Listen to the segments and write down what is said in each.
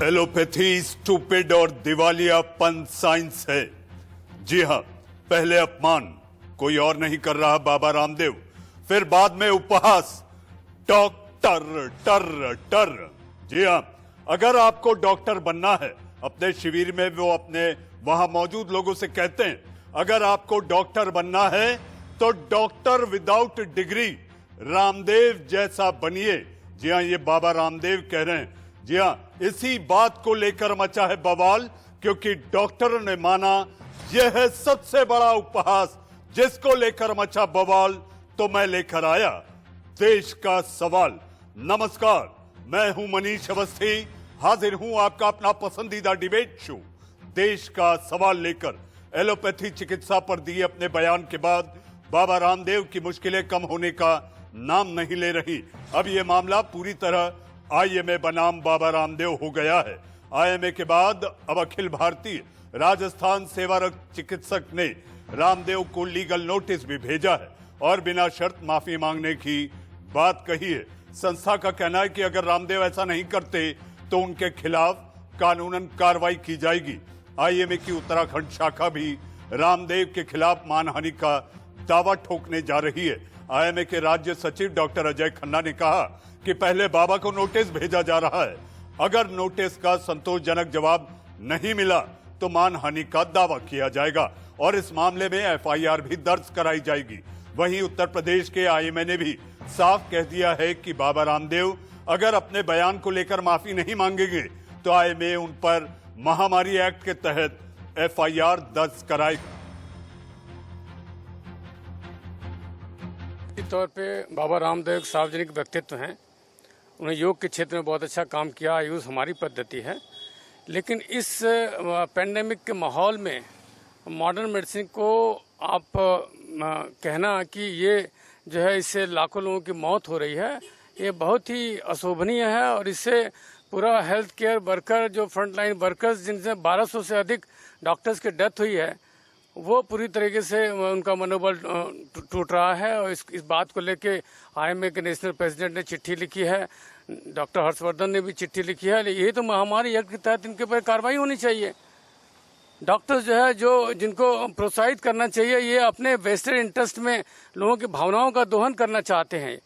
Allopathy stupid और दिवालियापन science है। जी हां, पहले अपमान कोई और नहीं कर रहा बाबा रामदेव, फिर बाद में उपहास डॉक्टर टर टर। जी हां, अगर आपको डॉक्टर बनना है, अपने शिविर में वो अपने वहां मौजूद लोगों से कहते हैं, अगर आपको डॉक्टर बनना है तो डॉक्टर विदाउट डिग्री रामदेव जैसा बनिए। जी हां, ये बाबा रामदेव कह रहे हैं। जी हां, इसी बात को लेकर मचा है बवाल, क्योंकि डॉक्टर ने माना यह है सबसे बड़ा उपहास, जिसको लेकर मचा बवाल तो मैं लेकर आया देश का सवाल। नमस्कार, मैं हूं मनीष अवस्थी, हाजिर हूं आपका अपना पसंदीदा डिबेट शो देश का सवाल लेकर। एलोपैथी चिकित्सा पर दिए अपने बयान के बाद बाबा रामदेव की मुश्किलें कम होने का नाम नहीं ले रही। अब यह मामला पूरी तरह आईएमए बनाम बाबा रामदेव हो गया है। आईएमए के बाद अब अखिल भारतीय राजस्थान सेवारत चिकित्सक ने रामदेव को लीगल नोटिस भी भेजा है और बिना शर्त माफी मांगने की बात कही है। संस्था का कहना है कि अगर रामदेव ऐसा नहीं करते तो उनके खिलाफ कानूनन कार्रवाई की जाएगी। आईएमए की उत्तराखंड शाखा भी रामदेव के खिलाफ मानहानि का दावा ठोकने जा रही है। आईएमए के राज्य सचिव डॉक्टर अजय खन्ना ने कहा कि पहले बाबा को नोटिस भेजा जा रहा है, अगर नोटिस का संतोषजनक जवाब नहीं मिला तो मानहानि का दावा किया जाएगा और इस मामले में एफआईआर भी दर्ज कराई जाएगी। वहीं उत्तर प्रदेश के आईएमए ने भी साफ कह दिया है कि बाबा रामदेव अगर अपने बयान को लेकर माफी नहीं मांगेंगे तो आईएमए उन पर महामारी एक्ट के तहत एफआईआर दर्ज कराएगा। तौर पे बाबा रामदेव एक सार्वजनिक व्यक्तित्व हैं। उन्हें योग के क्षेत्र में बहुत अच्छा काम किया, आयुष हमारी पद्धति है। लेकिन इस पेंडेमिक के माहौल में मॉडर्न मेडिसिन को आप कहना कि ये जो है इससे लाखों लोगों की मौत हो रही है, ये बहुत ही अशोभनीय है। और इससे पूरा हेल्थ केयर वर्कर, जो फ्रंट लाइन वर्कर्स, जिनसे 1200 से अधिक डॉक्टर्स की डेथ हुई है, वो पूरी तरीके से उनका मनोबल टूट रहा है। और इस बात को लेके आईएमए के नेशनल प्रेसिडेंट ने चिट्ठी लिखी है, डॉक्टर हर्षवर्धन ने भी चिट्ठी लिखी है। ये तो महामारी एक्ट के तहत इनके पर कार्रवाई होनी चाहिए। डॉक्टर्स जो है, जो जिनको प्रोत्साहित करना चाहिए, ये अपने वेस्टेड इंटरेस्ट में लोगों की भावनाओं का दोहन करना चाहते हैं।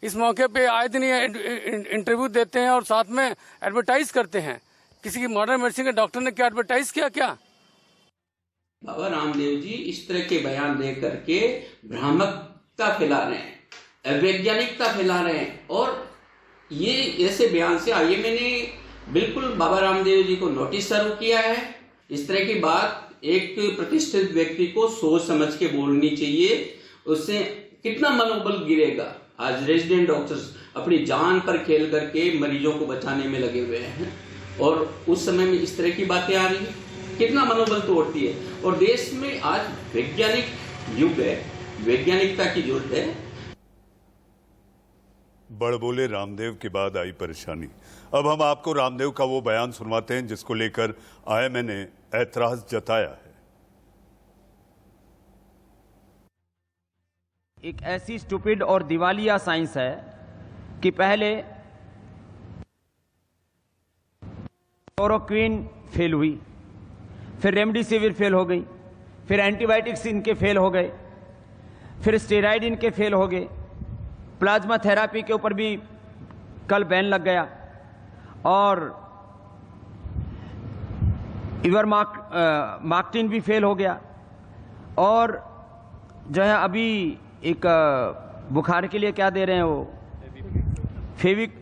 इस मौके पे आए दिन इंटरव्यू देते हैं और साथ में एडवर्टाइज करते हैं। किसी की मॉडर्न मेडिसिन के डॉक्टर ने क्या एडवर्टाइज किया? क्या बाबा रामदेव जी इस तरह के बयान दे करके भ्रामकता फैला रहे हैं, अवैज्ञानिकता फैला रहे हैं। और ये ऐसे बयान से आईएमए ने बिल्कुल बाबा रामदेव जी को नोटिस सर्व किया है। इस तरह की बात एक प्रतिष्ठित व्यक्ति को सोच समझ के बोलनी चाहिए, उससे कितना मनोबल गिरेगा। आज रेजिडेंट डॉक्टर्स अपनी जान पर खेल करके मरीजों को बचाने में लगे हुए हैं और उस समय में इस तरह की बातें आ रही है, कितना मनोबल तोड़ती है। और देश में आज वैज्ञानिक युग है, वैज्ञानिकता की जरूरत है। बड़बोले रामदेव के बाद आई परेशानी। अब हम आपको रामदेव का वो बयान सुनवाते हैं जिसको लेकर आईएमए ने ऐतराज जताया है। एक ऐसी स्टूपिड और दिवालिया साइंस है कि पहले क्लोरोक्विन फेल हुई, फिर रेमडेसिविर फेल हो गई, फिर एंटीबायोटिक्स इनके फेल हो गए, फिर स्टेरॉइड इनके फेल हो गए, प्लाज्मा थेरापी के ऊपर भी कल बैन लग गया और इवरमाक्टिन भी फेल हो गया। और जो है अभी एक बुखार के लिए क्या दे रहे हैं वो फेविक।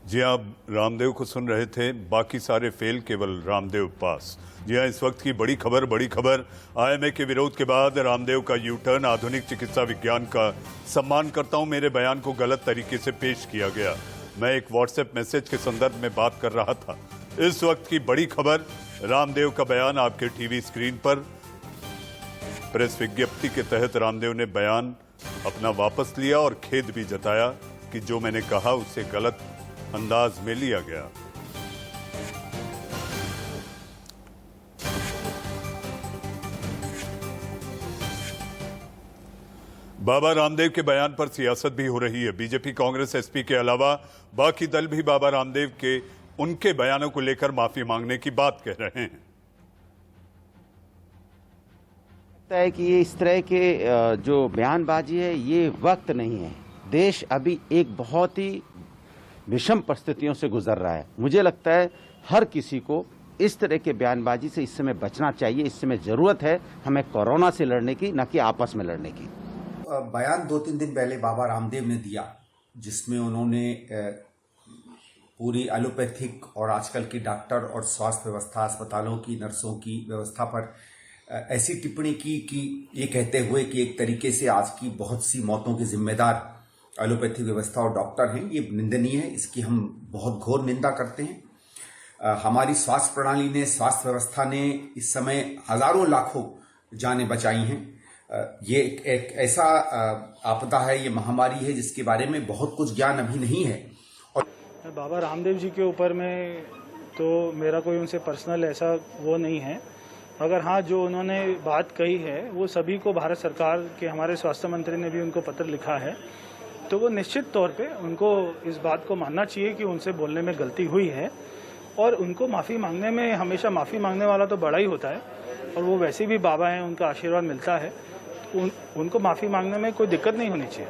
जी, आप रामदेव को सुन रहे थे, बाकी सारे फेल, केवल रामदेव पास। जी हाँ, इस वक्त की बड़ी खबर आईएमए के विरोध के बाद रामदेव का यू टर्न। आधुनिक चिकित्सा विज्ञान का सम्मान करता हूं, मेरे बयान को गलत तरीके से पेश किया गया। मैं एक व्हाट्सएप मैसेज के संदर्भ में बात कर रहा था। इस वक्त की बड़ी खबर, रामदेव का बयान आपके टीवी स्क्रीन पर। प्रेस विज्ञप्ति के तहत रामदेव ने बयान अपना वापस लिया और खेद भी जताया कि जो मैंने कहा उसे गलत अंदाज में लिया गया। बाबा रामदेव के बयान पर सियासत भी हो रही है। बीजेपी, कांग्रेस, एसपी के अलावा बाकी दल भी बाबा रामदेव के उनके बयानों को लेकर माफी मांगने की बात कह रहे हैं। है कि ये इस तरह के जो बयानबाजी है ये वक्त नहीं है। देश अभी एक बहुत ही विषम परिस्थितियों से गुजर रहा है। मुझे लगता है हर किसी को इस तरह के बयानबाजी से इस समय बचना चाहिए। इस समय जरूरत है हमें कोरोना से लड़ने की, न कि आपस में लड़ने की। बयान 2-3 दिन पहले बाबा रामदेव ने दिया, जिसमें उन्होंने पूरी एलोपैथिक और आजकल की डॉक्टर और स्वास्थ्य व्यवस्था, अस्पतालों की, नर्सों की व्यवस्था पर ऐसी टिप्पणी की कि ये कहते हुए कि एक तरीके से आज की बहुत सी मौतों के जिम्मेदार एलोपैथिक व्यवस्था और डॉक्टर हैं। ये निंदनीय है, इसकी हम बहुत घोर निंदा करते हैं। हमारी स्वास्थ्य प्रणाली ने, स्वास्थ्य व्यवस्था ने इस समय हजारों लाखों जानें बचाई हैं। ये एक ऐसा आपदा है, ये महामारी है जिसके बारे में बहुत कुछ ज्ञान अभी नहीं है। और बाबा रामदेव जी के ऊपर में तो मेरा कोई उनसे पर्सनल ऐसा वो नहीं है, मगर हाँ जो उन्होंने बात कही है वो सभी को, भारत सरकार के हमारे स्वास्थ्य मंत्री ने भी उनको पत्र लिखा है, तो वो निश्चित तौर पे उनको इस बात को मानना चाहिए कि उनसे बोलने में गलती हुई है और उनको माफ़ी मांगने में, हमेशा माफ़ी मांगने वाला तो बड़ा ही होता है और वो वैसे भी बाबा हैं, उनका आशीर्वाद मिलता है, उनको माफ़ी मांगने में कोई दिक्कत नहीं होनी चाहिए।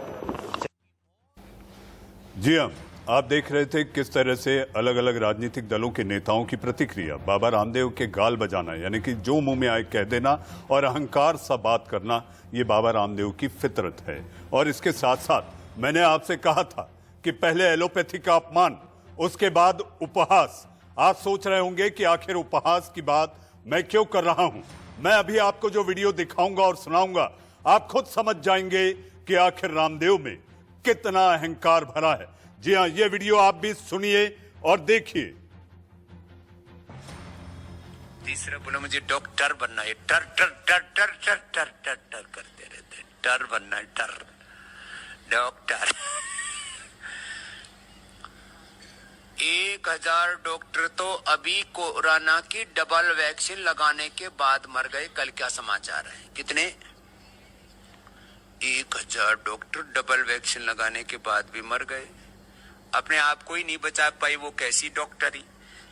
जी हाँ, आप देख रहे थे किस तरह से अलग अलग राजनीतिक दलों के नेताओं की प्रतिक्रिया। बाबा रामदेव के गाल बजाना, यानी कि जो मुंह में आए कह देना और अहंकार सा बात करना, ये बाबा रामदेव की फितरत है। और इसके साथ साथ मैंने आपसे कहा था कि पहले एलोपैथी का अपमान, उसके बाद उपहास। आप सोच रहे होंगे कि आखिर उपहास की बात मैं क्यों कर रहा हूं। मैं अभी आपको जो वीडियो दिखाऊंगा और सुनाऊंगा, आप खुद समझ जाएंगे कि आखिर रामदेव में कितना अहंकार भरा है। जी हां, ये वीडियो आप भी सुनिए और देखिए। तीसरा बोला मुझे डॉक्टर बनना है, टर टर टर टर टर टर टर टर करते रहते, टर बनना है, टर डॉक्टर। 1000 डॉक्टर तो अभी कोरोना की डबल वैक्सीन लगाने के बाद मर गए। कल क्या समाचार है? कितने? 1000 डॉक्टर डबल वैक्सीन लगाने के बाद भी मर गए। अपने आप को ही नहीं बचा पाई, वो कैसी डॉक्टरी?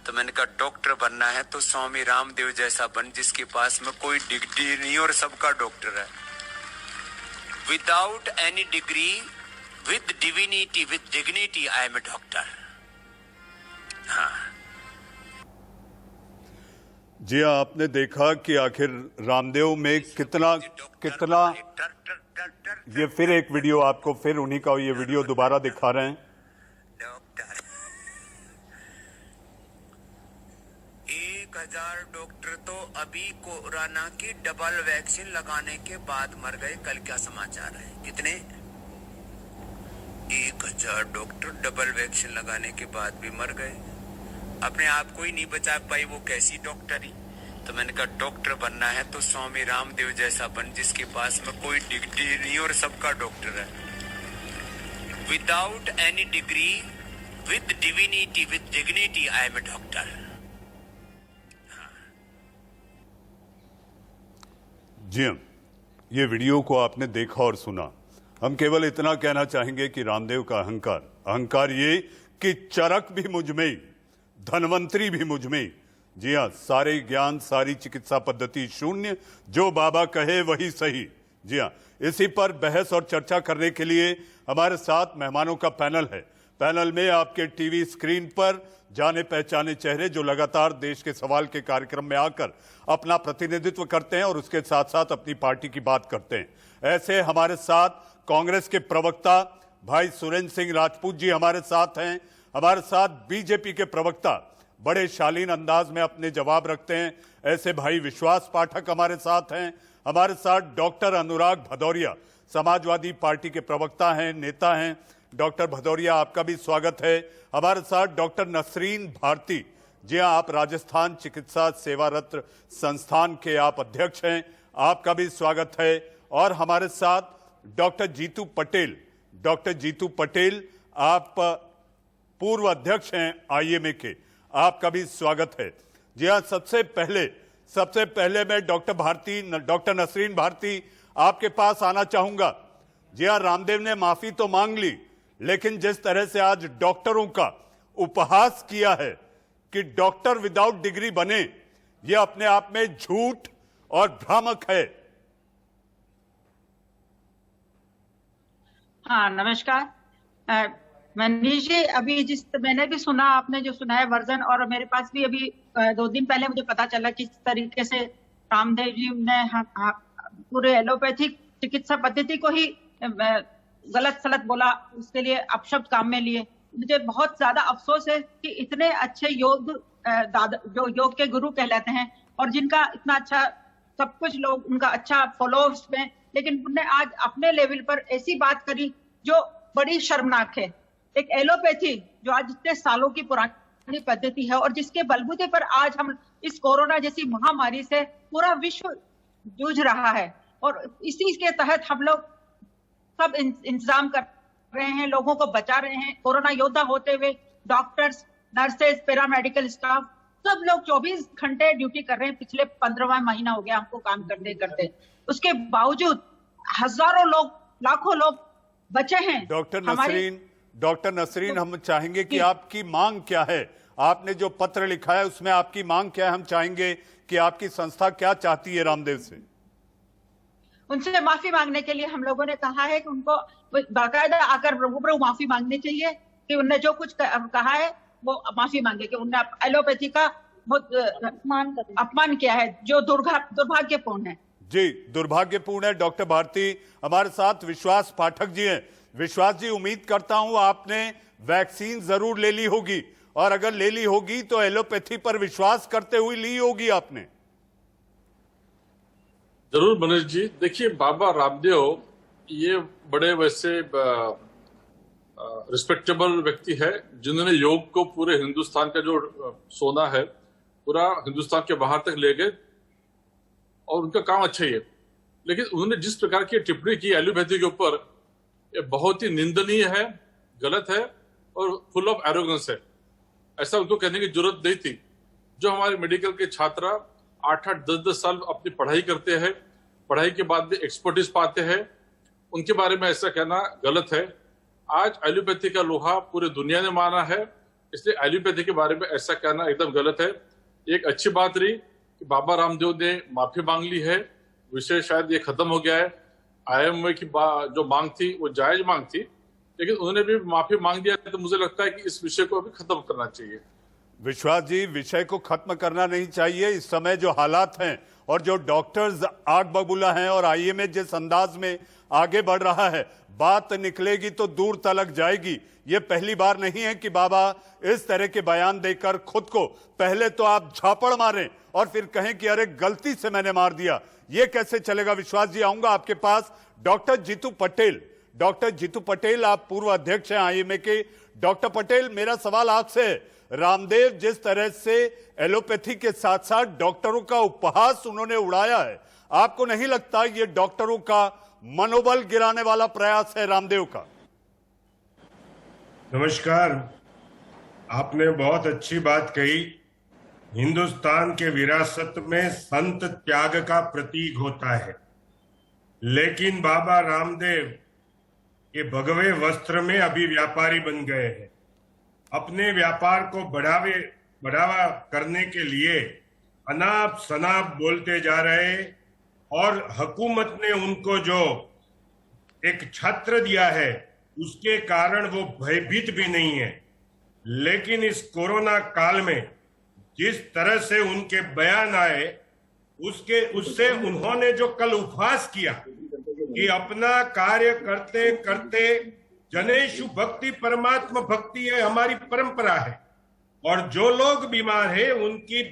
तो मैंने कहा डॉक्टर बनना है तो स्वामी रामदेव जैसा बन, जिसके पास में कोई डिग्री नहीं और सबका डॉक्टर है। Without any degree, with divinity, with dignity, I am a doctor. हाँ जी हाँ, आपने देखा कि आखिर रामदेव में कितना ये फिर एक वीडियो आपको, फिर उन्हीं का ये वीडियो दोबारा दिखा रहे हैं। डॉक्टर 1000 डॉक्टर तो अभी कोरोना की डबल वैक्सीन लगाने के बाद मर गए। कल क्या समाचार है? कितने? 1000 डॉक्टर डबल वैक्सीन लगाने के बाद भी मर गए। अपने आप को ही नहीं बचा पाई, वो कैसी डॉक्टरी? तो मैंने कहा डॉक्टर बनना है तो स्वामी रामदेव जैसा बन, जिसके पास में कोई डिग्री नहीं और सबका डॉक्टर है। Without any degree, with divinity, with dignity, I am a doctor. जी हाँ, ये वीडियो को आपने देखा और सुना। हम केवल इतना कहना चाहेंगे कि रामदेव का अहंकार ये कि चरक भी मुझ में, धनवंतरी भी मुझ में। जी हाँ, सारे ज्ञान, सारी चिकित्सा पद्धति शून्य, जो बाबा कहे वही सही। जी हाँ, इसी पर बहस और चर्चा करने के लिए हमारे साथ मेहमानों का पैनल है। पैनल में आपके टीवी स्क्रीन पर जाने पहचाने चेहरे जो लगातार देश के सवाल के कार्यक्रम में आकर अपना प्रतिनिधित्व करते हैं और उसके साथ साथ अपनी पार्टी की बात करते हैं। ऐसे हमारे साथ कांग्रेस के प्रवक्ता भाई सुरेंद्र सिंह राजपूत जी हमारे साथ हैं। हमारे साथ बीजेपी के प्रवक्ता बड़े शालीन अंदाज में अपने जवाब रखते हैं, ऐसे भाई विश्वास पाठक हमारे साथ हैं। हमारे साथ डॉक्टर अनुराग भदौरिया, समाजवादी पार्टी के प्रवक्ता हैं, नेता हैं। डॉक्टर भदौरिया, आपका भी स्वागत है। हमारे साथ डॉक्टर नसरीन भारती, जी हाँ, आप राजस्थान चिकित्सा सेवारत संस्थान के आप अध्यक्ष हैं, आपका भी स्वागत है। और हमारे साथ डॉक्टर जीतू पटेल, डॉक्टर जीतू पटेल, आप पूर्व अध्यक्ष हैं आईएमए के, आपका भी स्वागत है। जी हाँ, सबसे पहले मैं डॉक्टर नसरीन भारती आपके पास आना चाहूंगा। जी हाँ, रामदेव ने माफी तो मांग ली, लेकिन जिस तरह से आज डॉक्टरों का उपहास किया है कि डॉक्टर विदाउट डिग्री बने, यह अपने आप में झूठ और भ्रामक है। हाँ, नमस्कार। मनीष जी, अभी मैंने भी सुना, आपने जो सुना है वर्जन, और मेरे पास भी अभी 2 दिन पहले मुझे पता चला किस तरीके से रामदेव जी ने पूरे एलोपैथिक चिकित्सा पद्धति को ही गलत सलत बोला, उसके लिए अपशब्द काम में लिए। मुझे बहुत ज्यादा अफसोस है कि इतने अच्छे जो योग के गुरु कहलाते हैं और जिनका इतना अच्छा सब कुछ लोग उनका अच्छा फॉलोअर्स में, लेकिन उन्होंने आज अपने लेवल पर ऐसी बात करी जो बड़ी शर्मनाक है। एक एलोपैथी जो आज इतने सालों की पुरानी पद्धति है और जिसके बलबूते पर आज हम इस कोरोना जैसी महामारी से पूरा विश्व जूझ रहा है, और इसी के तहत हम लोग सब इंतजाम कर रहे हैं, लोगों को बचा रहे हैं। कोरोना योद्धा होते हुए डॉक्टर्स, नर्सेज, पैरामेडिकल स्टाफ सब लोग 24 घंटे ड्यूटी कर रहे हैं। पिछले 15वां महीना हो गया हमको काम करते करते, उसके बावजूद हजारों लोग, लाखों लोग बचे हैं। डॉक्टर नसरीन, हम चाहेंगे कि आपकी मांग क्या है? आपने जो पत्र लिखा है उसमें आपकी मांग क्या है? हम चाहेंगे कि आपकी संस्था क्या चाहती है रामदेव से? उनसे माफी मांगने के लिए हम लोगों ने कहा है कि उनको बाकायदा आकर रूबरू माफी मांगनी चाहिए कि उन्होंने जो कुछ कहा है वो माफी मांगे, कि उन्होंने एलोपैथी का बहुत अपमान किया है, जो दुर्भाग्यपूर्ण है। जी, दुर्भाग्यपूर्ण है। डॉक्टर भारती हमारे साथ विश्वास पाठक जी हैं। विश्वास जी, उम्मीद करता हूं आपने वैक्सीन जरूर ले ली होगी, और अगर ले ली होगी तो एलोपैथी पर विश्वास करते हुए ली होगी आपने। जरूर मनीष जी, देखिए बाबा रामदेव ये बड़े वैसे रिस्पेक्टेबल व्यक्ति है जिन्होंने योग को पूरे हिंदुस्तान का जो सोना है पूरा हिंदुस्तान के बाहर तक ले गए, और उनका काम अच्छा ही है। लेकिन उन्होंने जिस प्रकार की टिप्पणी की एलोपैथी के ऊपर, ये बहुत ही निंदनीय है, गलत है और फुल ऑफ एरोगेंस है। ऐसा उनको कहने की जरूरत नहीं थी। जो हमारे मेडिकल के छात्र 8-8, 10-10 साल अपनी पढ़ाई करते हैं, पढ़ाई के बाद भी एक्सपर्टीज पाते हैं, उनके बारे में ऐसा कहना गलत है। आज एलोपैथी का लोहा पूरी दुनिया ने माना है, इसलिए एलोपैथी के बारे में ऐसा कहना एकदम गलत है। एक अच्छी बात रही कि बाबा रामदेव ने माफी मांग ली है, विषय शायद ये खत्म हो गया है। IMA की जो मांग थी वो जायज मांग थी, लेकिन उन्होंने भी माफी मांग दिया, तो मुझे लगता है कि इस विषय को अभी खत्म करना चाहिए। विश्वास जी, विषय को खत्म करना नहीं चाहिए। इस समय जो हालात हैं और जो डॉक्टर्स आग बबूला हैं और IMA जिस अंदाज में आगे बढ़ रहा है, बात निकलेगी तो दूर तलक जाएगी। ये पहली बार नहीं है कि बाबा इस तरह के बयान देकर खुद को पहले तो आप झापड़ मारें और फिर कहें कि अरे गलती से मैंने मार दिया। ये कैसे चलेगा? विश्वास जी, आऊंगा आपके पास। डॉक्टर जीतू पटेल, डॉक्टर जीतू पटेल, आप पूर्व अध्यक्ष हैं IMA के। डॉक्टर पटेल, मेरा सवाल आपसे है, रामदेव जिस तरह से एलोपैथी के साथ साथ डॉक्टरों का उपहास उन्होंने उड़ाया है, आपको नहीं लगता ये डॉक्टरों का मनोबल गिराने वाला प्रयास है रामदेव का? नमस्कार, आपने बहुत अच्छी बात कही। हिंदुस्तान के विरासत में संत त्याग का प्रतीक होता है, लेकिन बाबा रामदेव के भगवे वस्त्र में अभी व्यापारी बन गए हैं। अपने व्यापार को बढ़ावा करने के लिए अनाप शनाप बोलते जा रहे, और हुकूमत ने उनको जो एक छत्र दिया है उसके कारण वो भयभीत भी नहीं है। लेकिन इस कोरोना काल में जिस तरह से उनके बयान आए, उससे उन्होंने जो कल उपहास किया कि अपना कार्य करते करते जनेषु भक्ति परमात्मा भक्ति है, हमारी परंपरा है, और जो लोग बीमार है उनकी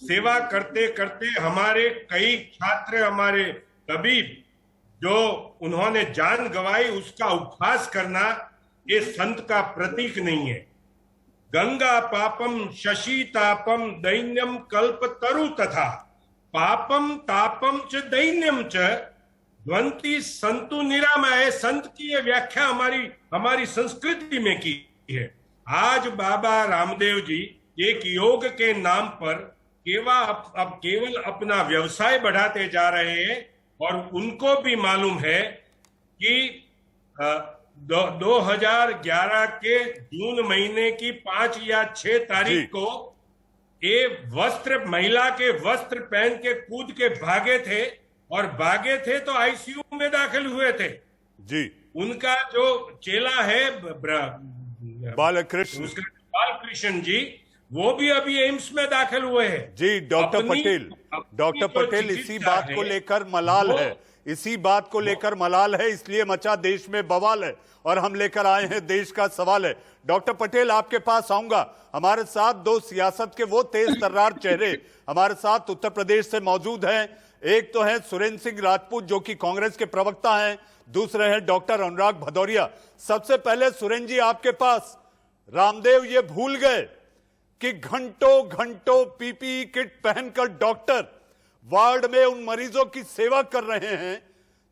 सेवा करते करते हमारे कई छात्र, हमारे तबीब जो उन्होंने जान गंवाई, उसका उपहास करना ये संत का प्रतीक नहीं है। गंगा पापम शशि तापम दैन्यम कल्प तरु तथा पापम तापम च दैन्यम च द्वंति संतु निरामय। संत की ये व्याख्या हमारी संस्कृति में की है। आज बाबा रामदेव जी एक योग के नाम पर केवल अपना व्यवसाय बढ़ाते जा रहे हैं, और उनको भी मालूम है कि 2011 के जून महीने की 5 या 6 तारीख को ये महिला के वस्त्र पहन के कूद के भागे थे, और भागे थे तो आईसीयू में दाखिल हुए थे जी। उनका जो चेला है बालकृष्ण जी, वो भी अभी एम्स में दाखिल हुए हैं जी। डॉक्टर पटेल इसी बात को लेकर मलाल है, इसी बात को लेकर मलाल है, इसलिए मचा देश में बवाल है और हम लेकर आए हैं देश का सवाल है। डॉक्टर पटेल आपके पास आऊंगा। हमारे साथ दो सियासत के वो तेज तर्रार चेहरे हमारे साथ उत्तर प्रदेश से मौजूद हैं। एक तो है सुरेंद्र सिंह राजपूत जो कि कांग्रेस के प्रवक्ता हैं, दूसरे हैं डॉक्टर अनुराग भदौरिया। सबसे पहले सुरेंद्र जी आपके पास, रामदेव ये भूल गए कि घंटों घंटों पीपीई किट पहनकर डॉक्टर वार्ड में उन मरीजों की सेवा कर रहे हैं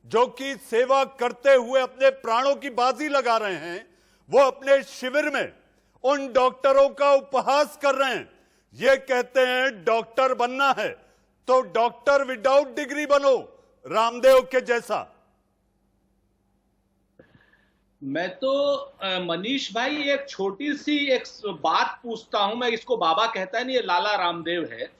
जो कि सेवा करते हुए अपने प्राणों की बाजी लगा रहे हैं। वो अपने शिविर में उन डॉक्टरों का उपहास कर रहे हैं। ये कहते हैं डॉक्टर बनना है तो डॉक्टर विदाउट डिग्री बनो, रामदेव के जैसा। मैं तो मनीष भाई एक छोटी सी एक बात पूछता हूं। मैं इसको बाबा कहता है नहीं, ये लाला रामदेव है।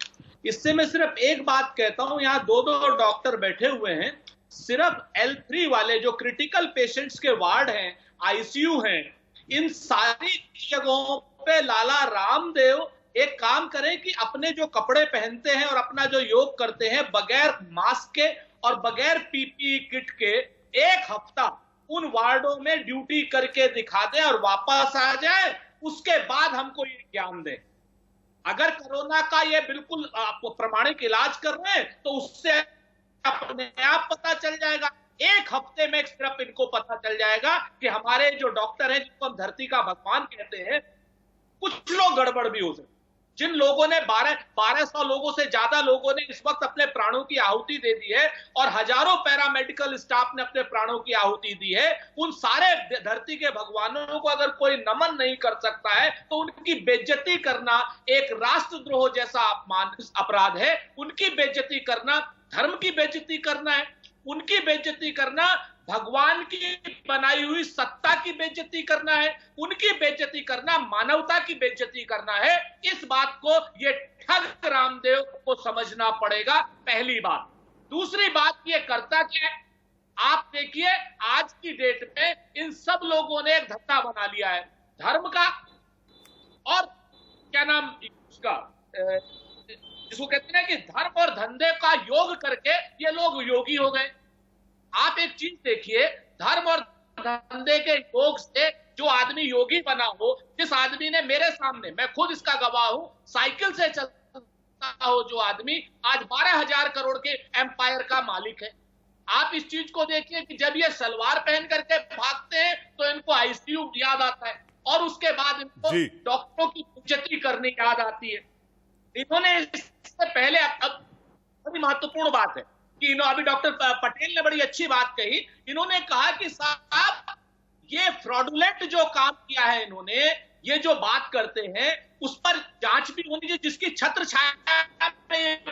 इससे मैं सिर्फ एक बात कहता हूं, यहाँ दो डॉक्टर बैठे हुए हैं, सिर्फ L3 वाले जो क्रिटिकल पेशेंट्स के वार्ड हैं, आईसीयू हैं, इन सारी जगहों पे लाला रामदेव एक काम करें कि अपने जो कपड़े पहनते हैं और अपना जो योग करते हैं बगैर मास्क के और बगैर पीपीई किट के, एक हफ्ता उन वार्डों में ड्यूटी करके दिखा दें और वापस आ जाए। उसके बाद हमको ये ज्ञान दें। अगर कोरोना का ये बिल्कुल प्रमाणिक इलाज कर रहे हैं तो उससे अपने आप पता चल जाएगा। एक हफ्ते में सिर्फ इनको पता चल जाएगा कि हमारे जो डॉक्टर हैं, जिनको हम धरती का भगवान कहते हैं, कुछ लोग गड़बड़ भी हो सकते। जिन लोगों ने 1200 लोगों से ज्यादा लोगों ने इस वक्त अपने प्राणों की आहुति दे दी है और हजारों पैरामेडिकल स्टाफ ने अपने प्राणों की आहुति दी है, उन सारे धरती के भगवानों को अगर कोई नमन नहीं कर सकता है तो उनकी बेइज्जती करना एक राष्ट्रद्रोह जैसा अपराध है। उनकी बेइज्जती करना धर्म की बेइज्जती करना है, उनकी बेइज्जती करना भगवान की बनाई हुई सत्ता की बेइज्जती करना है, उनकी बेइज्जती करना मानवता की बेइज्जती करना है। इस बात को ये ठग रामदेव को समझना पड़ेगा, पहली बात। दूसरी बात ये करता क्या है, आप देखिए आज की डेट में इन सब लोगों ने एक धंधा बना लिया है धर्म का, और क्या नाम उसका, जिसको कहते हैं कि धर्म और धंधे का योग करके ये लोग योगी हो गए। आप एक चीज देखिए, धर्म और धंधे के योग से जो आदमी योगी बना हो, जिस आदमी ने मेरे सामने, मैं खुद इसका गवाह हूं, साइकिल से चलता हो जो आदमी आज 12,000 करोड़ के एम्पायर का मालिक है। आप इस चीज को देखिए कि जब ये सलवार पहन करके भागते हैं तो इनको आईसीयू याद आता है और उसके बाद इनको डॉक्टरों की बेइज्जती करनी याद आती है। इन्होंने इससे पहले, अब बड़ी महत्वपूर्ण बात है कि अभी डॉक्टर पटेल ने बड़ी अच्छी बात कही। इन्होंने कहा कि साहब ये फ्रॉडुलेंट जो काम किया है इन्होंने, ये जो बात करते हैं उस पर जांच भी होनी चाहिए, जिसकी छत्र छाया में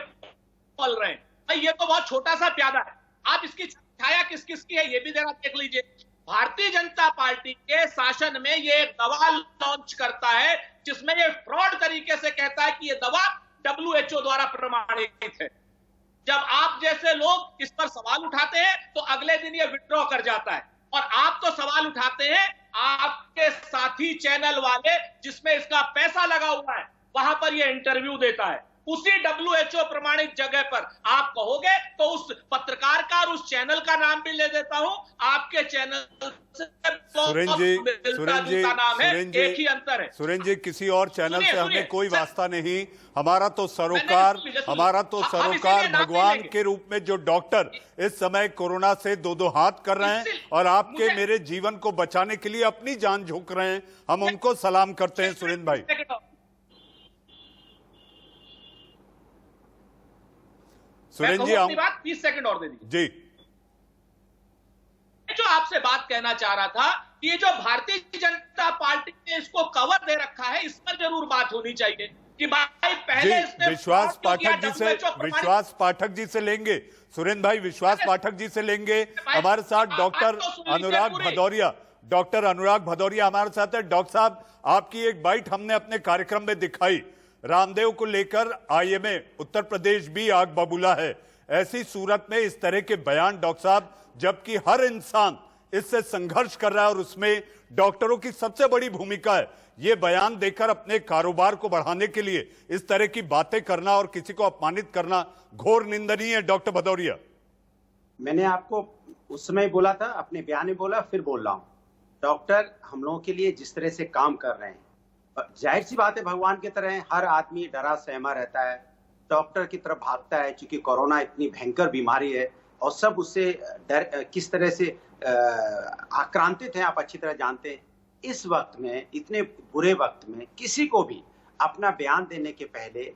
पल रहे हैं। भाई ये तो बहुत छोटा सा प्यादा है, आप इसकी छाया किस किस की है ये भी जरा देख लीजिए। भारतीय जनता पार्टी के शासन में ये एक दवा लॉन्च करता है जिसमें ये फ्रॉड तरीके से कहता है कि ये दवा WHO द्वारा प्रमाणित है। जब आप जैसे लोग इस पर सवाल उठाते हैं तो अगले दिन ये विड्रॉ कर जाता है, और आप तो सवाल उठाते हैं, आपके साथी चैनल वाले जिसमें इसका पैसा लगा हुआ है वहां पर ये इंटरव्यू देता है, उसी WHO प्रमाणित जगह पर आप कहोगे तो उस पत्रकार का और उस चैनल का नाम भी ले देता हूं। आपके चैनल से नाम है, एक ही अंतर है। सुरेंद्र जी, किसी और चैनल से हमें कोई वास्ता नहीं। हमारा तो सरोकार भगवान के रूप में जो डॉक्टर इस समय कोरोना से दो हाथ कर रहे हैं और आपके मेरे जीवन को बचाने के लिए अपनी जान झोंक रहे हैं, हम उनको सलाम करते हैं। सुरेंद्र भाई, सुरेंद्र जी, अपनी बात 30 सेकंड और दे दीजिए जी। जो आपसे बात कहना चाह रहा था कि ये जो भारतीय जनता पार्टी ने इसको कवर दे रखा है, इस पर जरूर बात होनी चाहिए। कि भाई पहले इसने विश्वास फ्रॉड क्यों किया, पाठक जी से WHO प्रमाणित- विश्वास पाठक जी से लेंगे, सुरेंद्र भाई विश्वास पाठक जी से लेंगे। हमारे साथ डॉक्टर अनुराग भदौरिया, डॉक्टर अनुराग भदौरिया हमारे साथ है। डॉक्टर साहब, आपकी एक बाइट हमने अपने कार्यक्रम में दिखाई, रामदेव को लेकर आईएमए उत्तर प्रदेश भी आग बबूला है। ऐसी सूरत में इस तरह के बयान डॉक्टर साहब, जबकि हर इंसान इससे संघर्ष कर रहा है और उसमें डॉक्टरों की सबसे बड़ी भूमिका है, ये बयान देकर अपने कारोबार को बढ़ाने के लिए इस तरह की बातें करना और किसी को अपमानित करना घोर निंदनीय है। डॉक्टर भदौरिया, मैंने आपको उस समय बोला था, अपने बयान में बोला, फिर बोल रहा हूं, डॉक्टर हम लोगों के लिए जिस तरह से काम कर रहे हैं, जाहिर सी बात है भगवान की तरह हर आदमी डरा सहमा रहता है, डॉक्टर की तरफ भागता है, क्योंकि कोरोना इतनी भयंकर बीमारी है और सब उससे डर किस तरह से आक्रांतित हैं, आप अच्छी तरह जानते हैं। इस वक्त में, इतने बुरे वक्त में, किसी को भी अपना बयान देने के पहले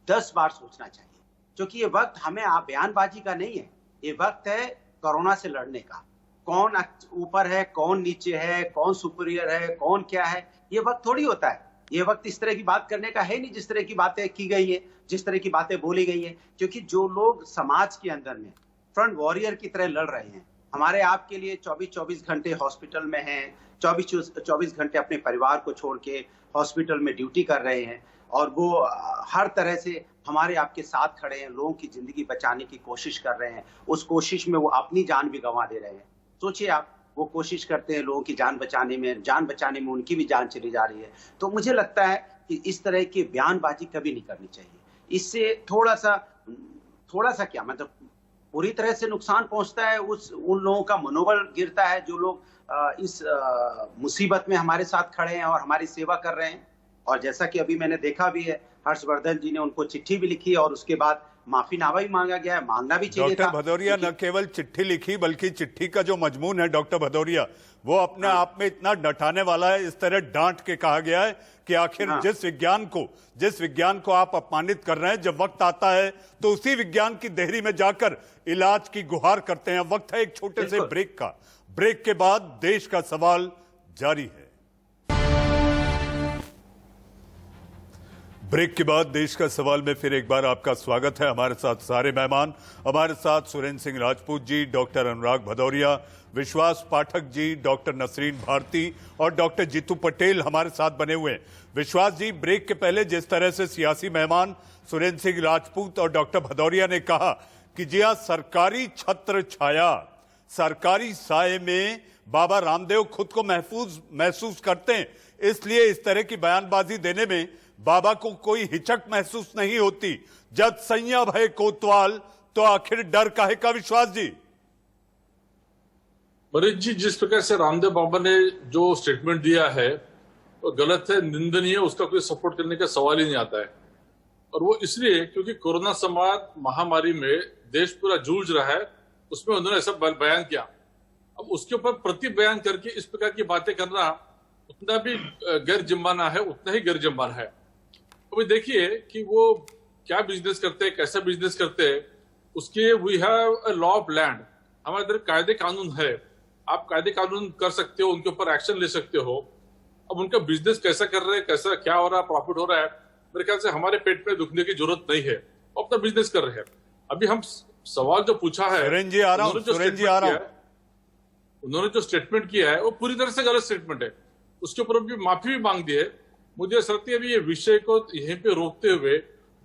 10 बार सोचना चाहिए, क्योंकि ये वक्त हमें बयानबाजी का नहीं है, ये वक्त है कोरोना से लड़ने का। कौन ऊपर है, कौन नीचे है, कौन सुपीरियर है, कौन क्या है, ये वक्त थोड़ी होता है। ये वक्त इस तरह की बात करने का है नहीं, जिस तरह की बातें की गई है, जिस तरह की बातें बोली गई हैं, क्योंकि जो लोग समाज के अंदर में फ्रंट वॉरियर की तरह लड़ रहे हैं, हमारे आपके लिए 24-24 घंटे हॉस्पिटल में हैं, 24 घंटे अपने परिवार को छोड़ के हॉस्पिटल में ड्यूटी कर रहे हैं, और वो हर तरह से हमारे आपके साथ खड़े हैं, लोगों की जिंदगी बचाने की कोशिश कर रहे हैं। उस कोशिश में वो अपनी जान भी गंवा दे रहे हैं। सोचिए आप, वो कोशिश करते हैं लोगों की जान बचाने में उनकी भी जान चली जा रही है। तो मुझे लगता है कि इस तरह की बयानबाजी कभी नहीं करनी चाहिए। इससे थोड़ा सा क्या मतलब पूरी तरह से नुकसान पहुंचता है, उन लोगों का मनोबल गिरता है जो लोग इस मुसीबत में हमारे साथ खड़े हैं और हमारी सेवा कर रहे हैं। और जैसा कि अभी मैंने देखा भी है, हर्षवर्धन जी ने उनको चिट्ठी भी लिखी और उसके बाद माफीनामा भी मांगा गया है, मांगना भी चाहिए। डॉक्टर भदौरिया न केवल चिट्ठी लिखी, बल्कि चिट्ठी का जो मजमून है डॉक्टर भदौरिया, वो अपने आप में इतना डटाने वाला है। इस तरह डांट के कहा गया है कि आखिर जिस विज्ञान को आप अपमानित कर रहे हैं, जब वक्त आता है तो उसी विज्ञान की देहरी में जाकर इलाज की गुहार करते हैं। वक्त है एक छोटे से ब्रेक का। ब्रेक के बाद देश का सवाल जारी है। ब्रेक के बाद देश का सवाल में फिर एक बार आपका स्वागत है। हमारे साथ सारे मेहमान, हमारे साथ सुरेंद्र सिंह राजपूत जी, डॉक्टर अनुराग भदौरिया, विश्वास पाठक जी, डॉक्टर नसरीन भारती और डॉक्टर जीतू पटेल हमारे साथ बने हुए हैं। विश्वास जी, ब्रेक के पहले जिस तरह से सियासी मेहमान सुरेंद्र सिंह राजपूत और डॉक्टर भदौरिया ने कहा कि जी हाँ, सरकारी छत्र छाया, सरकारी साये में बाबा रामदेव खुद को महसूस करते हैं, इसलिए इस तरह की बयानबाजी देने में बाबा को कोई हिचक महसूस नहीं होती। जब सैया भय कोतवाल तो आखिर डर काहे का। विश्वास जी, मरीज जी, जिस प्रकार से रामदेव बाबा ने जो स्टेटमेंट दिया है वो गलत है, निंदनीय है, उसका कोई सपोर्ट करने का सवाल ही नहीं आता है। और वो इसलिए क्योंकि कोरोना समाज महामारी में देश पूरा जूझ रहा है, उसमें उन्होंने ऐसा बयान किया। अब उसके ऊपर प्रति बयान करके इस प्रकार की बातें करना उतना भी गैर जिम्माना है, उतना ही गैर जिम्माना है। अभी देखिए कि वो क्या बिजनेस करते हैं, कैसा बिजनेस करते हैं, उसके we have a law of land, हमारे इधर कायदे कानून है, आप कायदे कानून कर सकते हो, उनके ऊपर एक्शन ले सकते हो। अब उनका बिजनेस कैसा कर रहे हैं, कैसा क्या हो रहा है, प्रॉफिट हो रहा है, मेरे ख्याल से हमारे पेट में दुखने की जरूरत नहीं है, अपना बिजनेस कर रहे हैं। अभी हम सवाल जो पूछा है, उन्होंने जो स्टेटमेंट किया है वो पूरी तरह से गलत स्टेटमेंट है, उसके ऊपर भी माफी भी मांग दी है। मुझे ऐसा लगता है अभी ये विषय को यहीं पे रोकते हुए,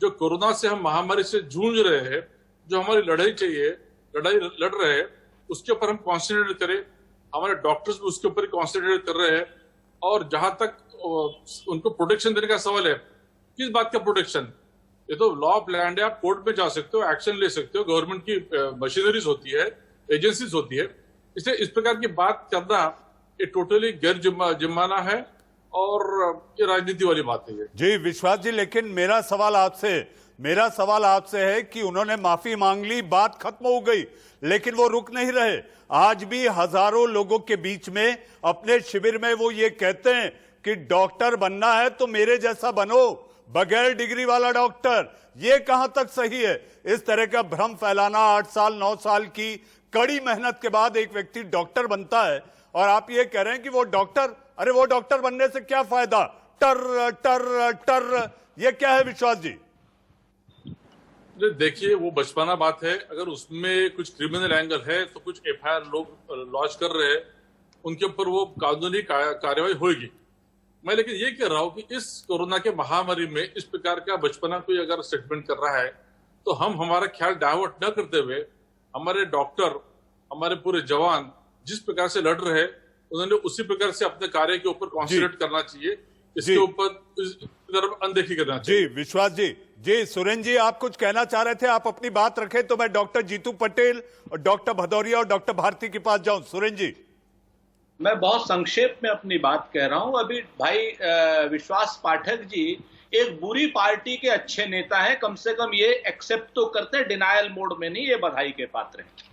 जो कोरोना से हम महामारी से जूझ रहे हैं, जो हमारी लड़ाई लड़ रहे हैं, उसके ऊपर हम कॉन्सेंट्रेट करें। हमारे डॉक्टर्स भी उसके ऊपर कॉन्सेंट्रेट कर रहे हैं। और जहां तक उनको प्रोटेक्शन देने का सवाल है, किस बात का प्रोटेक्शन? ये तो लॉ ऑफ लैंड है, आप कोर्ट में जा सकते हो, एक्शन ले सकते हो, गवर्नमेंट की मशीनरीज होती है, एजेंसीज होती है। इसलिए इस प्रकार की बात करना ये टोटली गैर जिम्माना है और ये राजनीति वाली बात है। जी विश्वास जी, लेकिन मेरा सवाल आपसे है कि उन्होंने माफी मांग ली, बात खत्म हो गई, लेकिन वो रुक नहीं रहे। आज भी हजारों लोगों के बीच में अपने शिविर में वो ये कहते हैं कि डॉक्टर बनना है तो मेरे जैसा बनो, बगैर डिग्री वाला डॉक्टर। ये कहां तक सही है? इस तरह का भ्रम फैलाना, 8 साल 9 साल की कड़ी मेहनत के बाद एक व्यक्ति डॉक्टर बनता है और आप ये कह रहे हैं कि वो डॉक्टर, अरे वो डॉक्टर बनने से क्या फायदा, टर टर टर, ये क्या है विश्वास जी? देखिए, वो बचपना बात है। अगर उसमें कुछ क्रिमिनल एंगल है तो कुछ एफआईआर लोग लॉन्च कर रहे हैं, उनके ऊपर वो कानूनी कार्रवाई होगी। मैं लेकिन ये कह रहा हूं कि इस कोरोना के महामारी में इस प्रकार का बचपना कोई अगर स्टेटमेंट कर रहा है तो हम हमारा ख्याल डाइवर्ट न करते हुए हमारे डॉक्टर, हमारे पूरे जवान जिस प्रकार से लड़ रहे हैं, उन्होंने उसी प्रकार से अपने कार्य के ऊपर कॉन्सेंट्रेट करना चाहिए। इसके ऊपर अनदेखी करना चाहिए। जी विश्वास जी, जी सुरेंद्र जी, आप कुछ कहना चाह रहे थे, आप अपनी बात रखें तो मैं डॉक्टर जीतू पटेल और डॉक्टर भदौरिया और डॉक्टर भारती के पास जाऊं। सुरेंद्र जी, मैं बहुत संक्षेप में अपनी बात कह रहा हूं। अभी भाई विश्वास पाठक जी एक बुरी पार्टी के अच्छे नेता हैं, कम से कम ये एक्सेप्ट तो करते हैं, डिनायल मोड में नहीं, ये बधाई के पात्र हैं।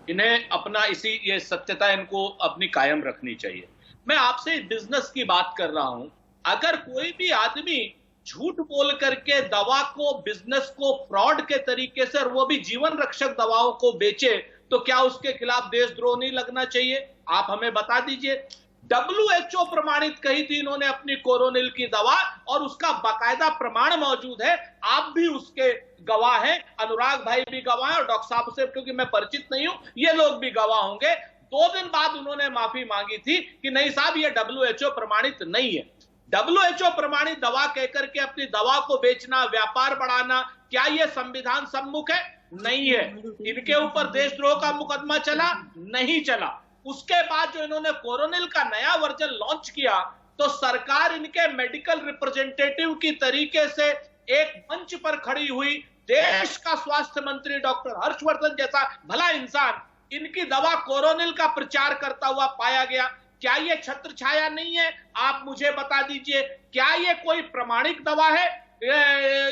इन्हें अपना ये सत्यता इनको अपनी कायम रखनी चाहिए। मैं आपसे बिजनेस की बात कर रहा हूं। अगर कोई भी आदमी झूठ बोल करके दवा को, बिजनेस को फ्रॉड के तरीके से, और वो भी जीवन रक्षक दवाओं को बेचे, तो क्या उसके खिलाफ देशद्रोह नहीं लगना चाहिए? आप हमें बता दीजिए। WHO प्रमाणित कही थी इन्होंने अपनी कोरोनिल की दवा, और उसका बाकायदा प्रमाण मौजूद है। आप भी उसके गवाह हैं, अनुराग भाई भी गवाह हैं, और डॉक्टर साहब से क्योंकि मैं परिचित नहीं हूं, ये लोग भी गवाह होंगे। 2 दिन बाद उन्होंने माफी मांगी थी कि नहीं साहब, ये WHO प्रमाणित नहीं है। WHO प्रमाणित दवा कहकर के अपनी दवा को बेचना, व्यापार बढ़ाना, क्या यह संविधान सम्मुख है? नहीं है। इनके ऊपर देशद्रोह का मुकदमा चला? नहीं चला। उसके बाद जो इन्होंने कोरोनिल का नया वर्जन लॉन्च किया, तो सरकार इनके मेडिकल रिप्रेजेंटेटिव की तरीके से एक मंच पर खड़ी हुई, देश का स्वास्थ्य मंत्री डॉक्टर हर्षवर्धन जैसा भला इंसान इनकी दवा कोरोनिल का प्रचार करता हुआ पाया गया। क्या ये छत्र छाया नहीं है? आप मुझे बता दीजिए, क्या ये कोई प्रमाणिक दवा है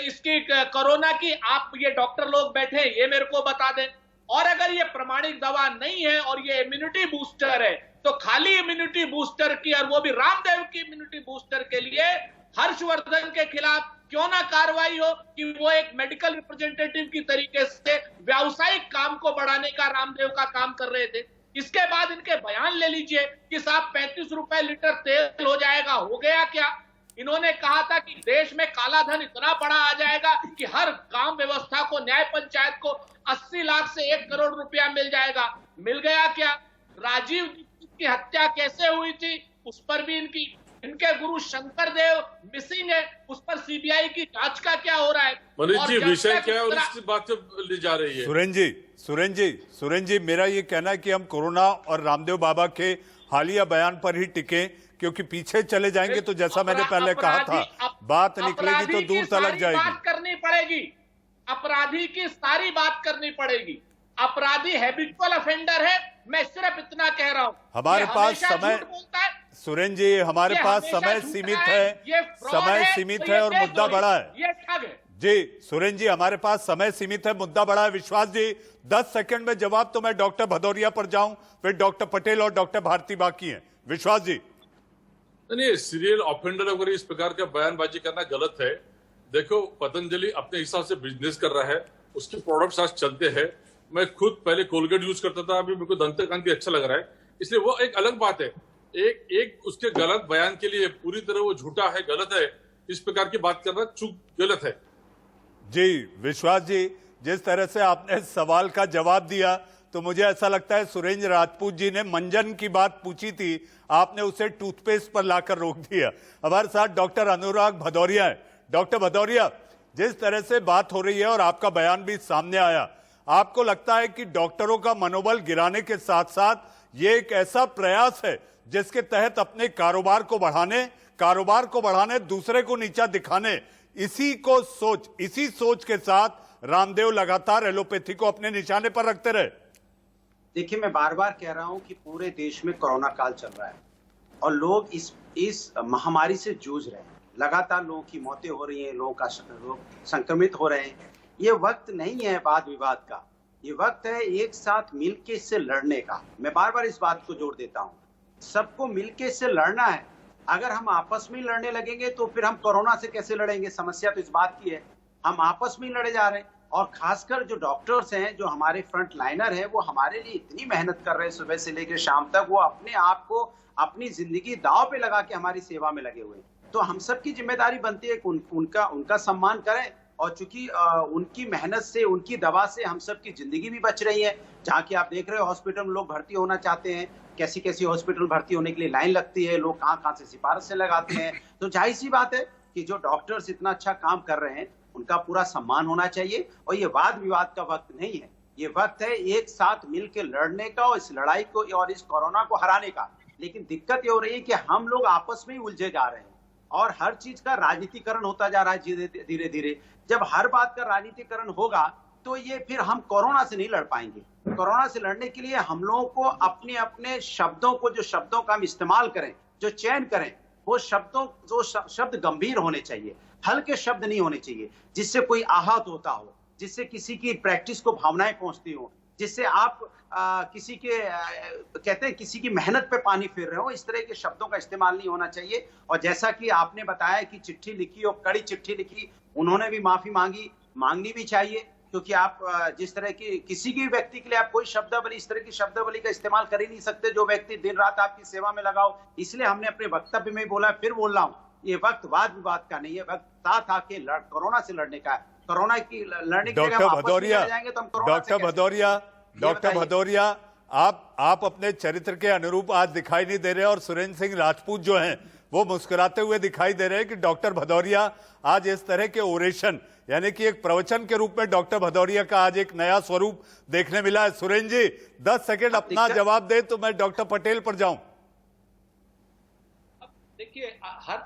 इसकी कोरोना की? आप ये डॉक्टर लोग बैठे, ये मेरे को बता दें। और अगर ये प्रमाणिक दवा नहीं है और ये इम्यूनिटी बूस्टर है, तो खाली इम्यूनिटी बूस्टर की, और वो भी रामदेव की इम्यूनिटी बूस्टर के लिए हर्षवर्धन के खिलाफ क्यों ना कार्रवाई हो कि वो एक मेडिकल रिप्रेजेंटेटिव की तरीके से व्यावसायिक काम को बढ़ाने का रामदेव का काम कर रहे थे। इसके बाद इनके बयान ले लीजिए कि साहब 35 रुपए लीटर तेल हो जाएगा। हो गया क्या? इन्होंने कहा था कि देश में काला धन इतना बड़ा आ जाएगा कि हर काम व्यवस्था को, न्याय पंचायत को 80 लाख से 1 करोड़ रुपया मिल जाएगा। मिल गया क्या? राजीव की हत्या कैसे हुई थी, उस पर भी इनके गुरु शंकर देव मिसिंग है, उस पर सीबीआई की जांच का क्या हो रहा है? मनीष जी, विषय क्या है और इस बात से ले जा रही है? सुरेंद्र जी, मेरा ये कहना है कि हम कोरोना और रामदेव बाबा के हालिया बयान पर ही टिके, क्योंकि पीछे चले जाएंगे तो जैसा मैंने पहले कहा था, बात निकलेगी तो दूर तलक जाएगी। बात करनी पड़ेगी, अपराधी की सारी बात करनी पड़ेगी। अपराधी हैबिचुअल ऑफेंडर है। मैं सिर्फ इतना कह रहा हूं, हमारे पास समय, सुरेंद्र जी, हमारे पास समय सीमित है और मुद्दा बड़ा है। ये ठग है जी। सुरेंद्र जी, हमारे पास समय सीमित है, मुद्दा बड़ा है। विश्वास जी, 10 सेकंड में जवाब, तो मैं डॉक्टर भदौरिया पर जाऊं, फिर डॉक्टर पटेल और डॉक्टर भारती बाकी हैं। विश्वास जी। नहीं, सीरियल ऑफेंडर अगर इस प्रकार का बयानबाजी करना गलत है। देखो, पतंजलि अपने हिसाब से बिजनेस कर रहा है, उसके प्रोडक्ट्स आज चलते हैं। मैं खुद पहले कोलगेट यूज करता था, अभी मेरे को दंतकांति अच्छा लग रहा है, इसलिए वो एक अलग बात है। एक उसके गलत बयान के लिए पूरी तरह वो झूठा है, गलत है, इस प्रकार की बात करना चूक गलत है। जी विश्वास जी, जिस तरह से आपने सवाल का जवाब दिया, तो मुझे ऐसा लगता है सुरेंद्र राजपूत जी ने मंजन की बात पूछी थी, आपने उसे टूथपेस्ट पर लाकर रोक दिया। हमारे साथ डॉक्टर अनुराग भदौरिया है। डॉक्टर भदौरिया, जिस तरह से बात हो रही है और आपका बयान भी सामने आया, आपको लगता है कि डॉक्टरों का मनोबल गिराने के साथ साथ ये एक ऐसा प्रयास है जिसके तहत अपने कारोबार को बढ़ाने, दूसरे को नीचा दिखाने, इसी सोच के साथ रामदेव लगातार एलोपैथी को अपने निशाने पर रखते रहे? देखिए, मैं बार बार कह रहा हूं कि पूरे देश में कोरोना काल चल रहा है और लोग इस महामारी से जूझ रहे हैं। लगातार लोगों की मौतें हो रही हैं, लोग संक्रमित हो रहे हैं। ये वक्त नहीं है वाद विवाद का, ये वक्त है एक साथ मिलके इससे लड़ने का। मैं बार बार इस बात को जोड़ देता हूँ, सबको मिलके इससे लड़ना है। अगर हम आपस में लड़ने लगेंगे तो फिर हम कोरोना से कैसे लड़ेंगे? समस्या तो इस बात की है, हम आपस में लड़े जा रहे हैं। और खासकर जो डॉक्टर्स हैं, जो हमारे फ्रंट लाइनर हैं, वो हमारे लिए इतनी मेहनत कर रहे हैं सुबह से लेकर शाम तक। वो अपने आप को, अपनी जिंदगी दांव पे लगा के हमारी सेवा में लगे हुए हैं। तो हम सबकी जिम्मेदारी बनती है कि उनका सम्मान करें। और चूंकि उनकी मेहनत से, उनकी दवा से हम सबकी जिंदगी भी बच रही है। जहाँ की आप देख रहे हो हॉस्पिटल में लोग भर्ती होना चाहते हैं, कैसी कैसी हॉस्पिटल भर्ती होने के लिए लाइन लगती है, लोग कहाँ कहाँ से सिफारिश से लगाते हैं। तो जाहिर सी बात है कि जो डॉक्टर्स इतना अच्छा काम कर रहे हैं उनका पूरा सम्मान होना चाहिए। और ये वाद विवाद का वक्त नहीं है, ये वक्त है एक साथ मिलकर लड़ने का और इस लड़ाई को और इस कोरोना को हराने का। लेकिन दिक्कत ये हो रही है कि हम लोग आपस में ही उलझे जा रहे हैं और हर चीज का राजनीतिकरण होता जा रहा है धीरे धीरे। जब हर बात का राजनीतिकरण होगा तो ये फिर हम कोरोना से नहीं लड़ पाएंगे। कोरोना से लड़ने के लिए हम लोगों को अपने अपने शब्दों को, जो शब्दों का हम इस्तेमाल करें, जो चयन करें, वो शब्द गंभीर होने चाहिए, हल्के शब्द नहीं होने चाहिए, जिससे कोई आहत होता हो, जिससे किसी की प्रैक्टिस को भावनाएं पहुंचती हो, जिससे आप किसी के कहते हैं किसी की मेहनत पे पानी फेर रहे हो। इस तरह के शब्दों का इस्तेमाल नहीं होना चाहिए। और जैसा कि आपने बताया कि चिट्ठी लिखी और कड़ी चिट्ठी लिखी, उन्होंने भी माफी मांगनी भी चाहिए, क्योंकि आप जिस तरह की किसी भी व्यक्ति के लिए आप कोई शब्दावली, इस तरह की शब्दावली का इस्तेमाल कर ही नहीं सकते जो व्यक्ति दिन रात आपकी सेवा में लगाओ। इसलिए हमने अपने वक्तव्य में बोला, फिर बोल रहा हूँ, ये वक्त वाद विवाद का नहीं है, वक्त साथ आके कोरोना से लड़ने का है। कोरोना की लड़ने के लिए हम आपस में लड़ जाएंगे तो हम कोरोना से कैसे? डॉक्टर भदौरिया, आप अपने चरित्र के अनुरूप आज दिखाई नहीं दे रहे और सुरेंद्र सिंह राजपूत जो हैं वो मुस्कुराते हुए दिखाई दे रहे हैं कि डॉक्टर भदौरिया आज इस तरह के ओरेशन, यानी कि एक प्रवचन के रूप में डॉक्टर भदौरिया का आज एक नया स्वरूप देखने मिला है। सुरेंद्र जी 10 सेकंड अपना जवाब दे तो मैं डॉक्टर पटेल पर जाऊं। देखिए,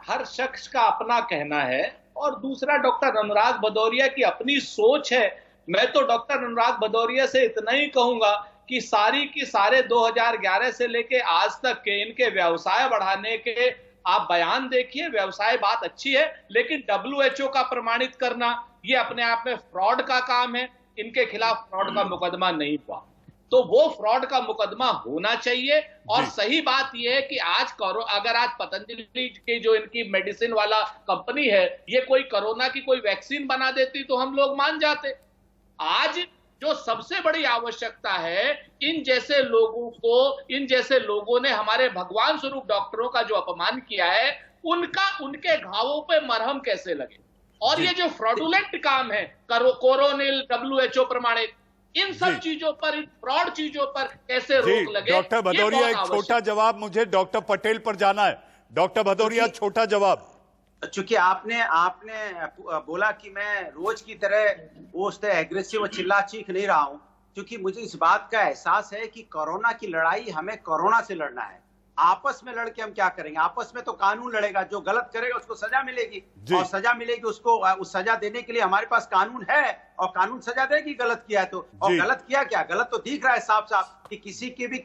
हर शख्स का अपना कहना है और दूसरा डॉक्टर अनुराग भदौरिया की अपनी सोच है। मैं तो डॉक्टर अनुराग भदौरिया से इतना ही कहूंगा कि सारे 2011 से लेके आज तक के इनके व्यवसाय बढ़ाने के आप बयान देखिए। व्यवसाय बात अच्छी है, लेकिन WHO का प्रमाणित करना ये अपने आप में फ्रॉड का काम है। इनके खिलाफ फ्रॉड का मुकदमा नहीं हुआ, तो वो फ्रॉड का मुकदमा होना चाहिए। और सही बात यह है कि आज अगर आज पतंजलि की जो इनकी मेडिसिन वाला कंपनी है, ये कोई कोरोना की कोई वैक्सीन बना देती तो हम लोग मान जाते। आज जो सबसे बड़ी आवश्यकता है, इन जैसे लोगों ने हमारे भगवान स्वरूप डॉक्टरों का जो अपमान किया है, उनके घावों पे मरहम कैसे लगे। और ये जो फ्रॉडुलेंट काम है, कोरोनिल, WHO प्रमाणित, इन सब चीजों पर, इन फ्रॉड चीजों पर कैसे रोक लगे। डॉक्टर भदौरिया, एक छोटा जवाब मुझे डॉक्टर पटेल पर जाना है। डॉक्टर भदौरिया, छोटा जवाब। चूंकि आपने बोला कि मैं रोज की तरह वो उस तरह एग्रेसिव और चिल्ला चीख नहीं रहा हूं, क्योंकि मुझे इस बात का एहसास है कि कोरोना की लड़ाई हमें कोरोना से लड़ना है। आपस में लड़के हम क्या करेंगे? आपस में तो कानून लड़ेगा, जो गलत करेगा उसको सजा मिलेगी, और सजा मिलेगी उसको। उस सजा देने के लिए हमारे पास कानून है और कानून सजा देगी गलत किया है तो। और गलत किया क्या? गलत तो दिख रहा है साफ साफ कि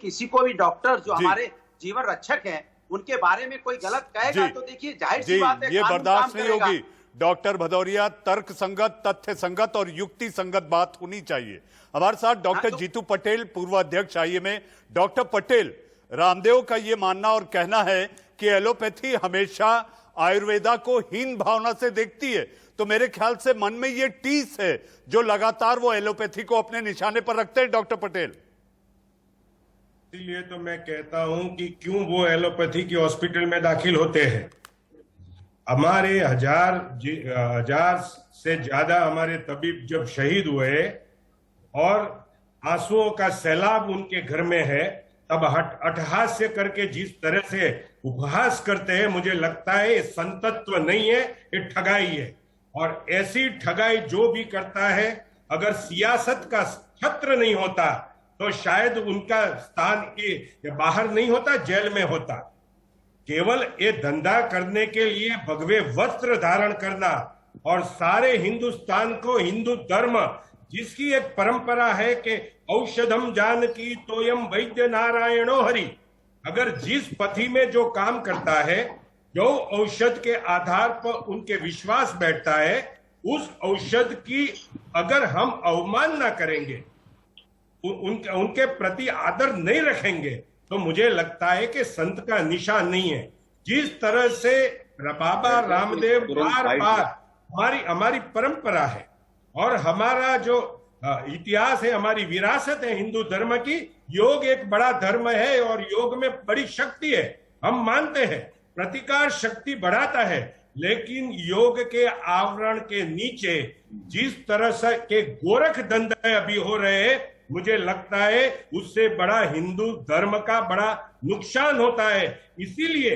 किसी को भी डॉक्टर जो हमारे जीवन रक्षक हैं उनके बारे में कोई गलत कहेगा तो देखिए जाहिर सी बात है ये बर्दाश्त नहीं होगी। डॉक्टर भदौरिया, तर्क संगत, तथ्य संगत और युक्ति संगत बात होनी चाहिए। हमारे साथ डॉक्टर जीतू पटेल, पूर्व अध्यक्ष IMA। डॉक्टर पटेल, रामदेव का यह मानना और कहना है कि एलोपैथी हमेशा आयुर्वेदा को हीन भावना से देखती है, तो मेरे ख्याल से मन में यह टीस है जो लगातार वो एलोपैथी को अपने निशाने पर रखते हैं। डॉक्टर पटेल, इसलिए तो मैं कहता हूं कि क्यों वो एलोपैथी की हॉस्पिटल में दाखिल होते हैं। हमारे हजार से ज्यादा हमारे तबीब जब शहीद हुए और आंसुओं का सैलाब उनके घर में है, तब अट्टहास्य करके जिस तरह से उपहास करते हैं, मुझे लगता है ये संतत्व नहीं है, ये ठगाई है। और ऐसी ठगाई जो भी करता है, अगर सियासत का छत्र नहीं होता तो शायद उनका स्थान ये बाहर नहीं होता, जेल में होता। केवल ये धंधा करने के लिए भगवे वस्त्र धारण करना और सारे हिंदुस्तान को हिंदू धर्म, जिसकी एक परंपरा है कि औषधम जानकी तोयम वैद्य नारायणो हरि, अगर जिस पथी में जो काम करता है, जो औषध के आधार पर उनके विश्वास बैठता है, उस औषध की अगर हम अवमान ना करेंगे, उनके प्रति आदर नहीं रखेंगे, तो मुझे लगता है कि संत का निशान नहीं है। जिस तरह से बाबा रामदेव बार बार हमारी परंपरा है और हमारा जो इतिहास है, हमारी विरासत है हिंदू धर्म की, योग एक बड़ा धर्म है और योग में बड़ी शक्ति है। हम मानते हैं प्रतिकार शक्ति बढ़ाता है, लेकिन योग के आवरण के नीचे जिस तरह से के गोरख धंधे अभी हो रहे हैं, मुझे लगता है उससे बड़ा हिंदू धर्म का बड़ा नुकसान होता है। इसीलिए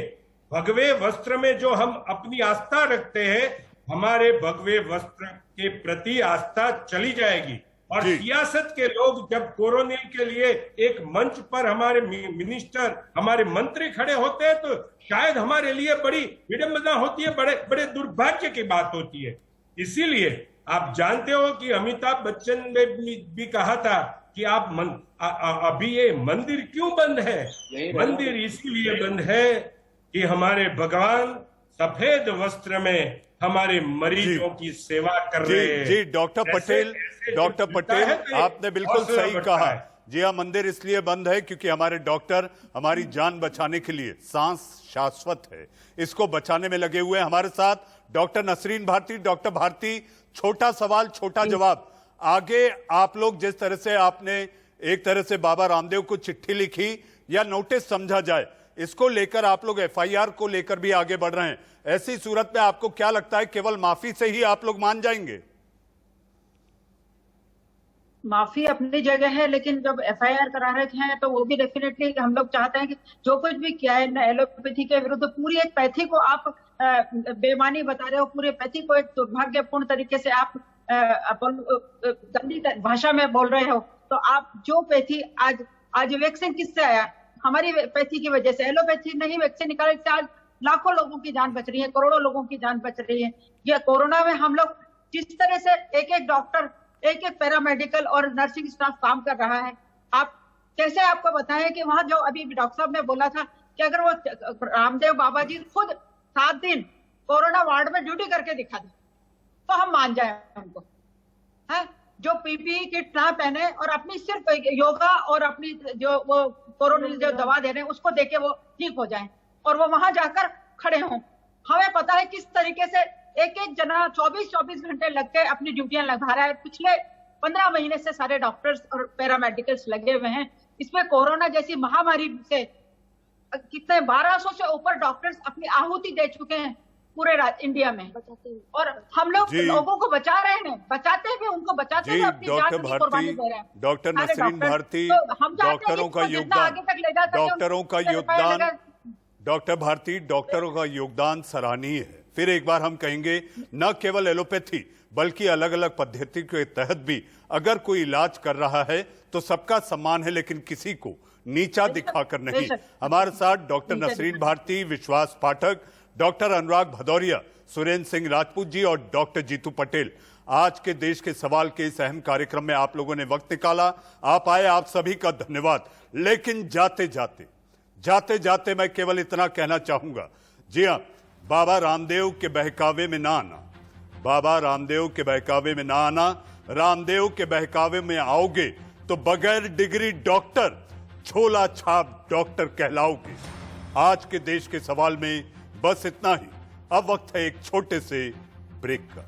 भगवे वस्त्र में जो हम अपनी आस्था रखते हैं, हमारे भगवे वस्त्र के प्रति आस्था चली जाएगी। और सियासत के लोग जब कोरोना के लिए एक मंच पर हमारे मिनिस्टर, हमारे मंत्री खड़े होते हैं, तो शायद हमारे लिए बड़ी विडंबना होती है, बड़े बड़े दुर्भाग्य की बात होती है। इसीलिए आप जानते हो कि अमिताभ बच्चन ने भी कहा था कि आप अभी ये मंदिर क्यों बंद है? मंदिर इसीलिए बंद है कि हमारे भगवान सफेद वस्त्र में हमारे मरीजों की सेवा कर रहे हैं। जी डॉक्टर पटेल, आपने बिल्कुल सही कहा। जी हाँ, मंदिर इसलिए बंद है क्योंकि हमारे डॉक्टर हमारी जान बचाने के लिए, सांस शाश्वत है, इसको बचाने में लगे हुए हैं। हमारे साथ डॉक्टर नसरीन भारती। डॉक्टर भारती, छोटा सवाल छोटा जवाब। आगे आप लोग जिस तरह से आपने एक तरह से बाबा रामदेव को चिट्ठी लिखी या नोटिस समझा जाए, इसको लेकर आप लोग एफआईआर को लेकर भी आगे बढ़ रहे हैं। ऐसी सूरत में आपको क्या लगता है, केवल माफी से ही आप लोग मान जाएंगे? माफी अपनी जगह है, लेकिन जब एफआईआर करा रहे हैं तो वो भी डेफिनेटली हम लोग चाहते हैं कि जो कुछ भी किया है ना एलोपैथी के विरुद्ध, पूरी एक पैथी को आप बेमानी बता रहे हो, पूरे पैथी को एक दुर्भाग्यपूर्ण तरीके से आप गंदी भाषा में बोल रहे हो। तो आप जो पैथी आज वैक्सीन किससे आया? हमारी पैथी की वजह से। एलोपैथी नहीं वैक्सीन निकालने से आज लाखों लोगों की जान बच रही है, करोड़ों लोगों की जान बच रही है। ये कोरोना में हम लोग जिस तरह से एक एक डॉक्टर, एक एक पैरामेडिकल और नर्सिंग स्टाफ काम कर रहा है, आप कैसे आपको बताएं कि वहां जो अभी डॉक्टर साहब ने बोला था कि अगर वो रामदेव बाबा जी खुद 7 दिन कोरोना वार्ड में ड्यूटी करके दिखा दे तो हम मान जाए उनको, है? जो पीपीई किट ना पहने और अपनी सिर्फ योगा और अपनी जो वो कोरोना जो दवा दे रहे हैं उसको देके वो ठीक हो जाएं और वो वहां जाकर खड़े हों। हमें पता है किस तरीके से एक एक जना 24-24 घंटे लग के अपनी ड्यूटियां लगा रहा है। पिछले 15 महीने से सारे डॉक्टर्स और पैरामेडिकल्स लगे हुए हैं। इसमें कोरोना जैसी महामारी से कितने 1200 से ऊपर डॉक्टर्स अपनी आहुति दे चुके हैं पूरे इंडिया में, और हम लोग लोगों को बचा रहे हैं, बचाते हुए उनको बचाते हुए अपनी जान की कुर्बानी दे रहे हैं। डॉक्टर नसरीन भारती, डॉक्टरों का योगदान डॉक्टर भारती, डॉक्टरों का योगदान सराहनीय है। फिर एक बार हम कहेंगे, न केवल एलोपैथी बल्कि अलग अलग पद्धति के तहत भी अगर कोई इलाज कर रहा है तो सबका सम्मान है, लेकिन किसी को नीचा दिखाकर नहीं। हमारे साथ डॉक्टर नसरीन भारती, विश्वास पाठक, डॉक्टर अनुराग भदौरिया, सुरेंद्र सिंह राजपूत जी और डॉक्टर जीतू पटेल। आज के देश के सवाल के इस अहम कार्यक्रम में आप लोगों ने वक्त निकाला, आप आए, आप सभी का धन्यवाद। लेकिन जाते जाते मैं केवल इतना कहना चाहूंगा, जी हाँ, बाबा रामदेव के बहकावे में ना आना, बाबा रामदेव के बहकावे में ना आना। रामदेव के बहकावे में आओगे तो बगैर डिग्री डॉक्टर, झोला छाप डॉक्टर कहलाओगे। आज के देश के सवाल में बस इतना ही। अब वक्त है एक छोटे से ब्रेक का।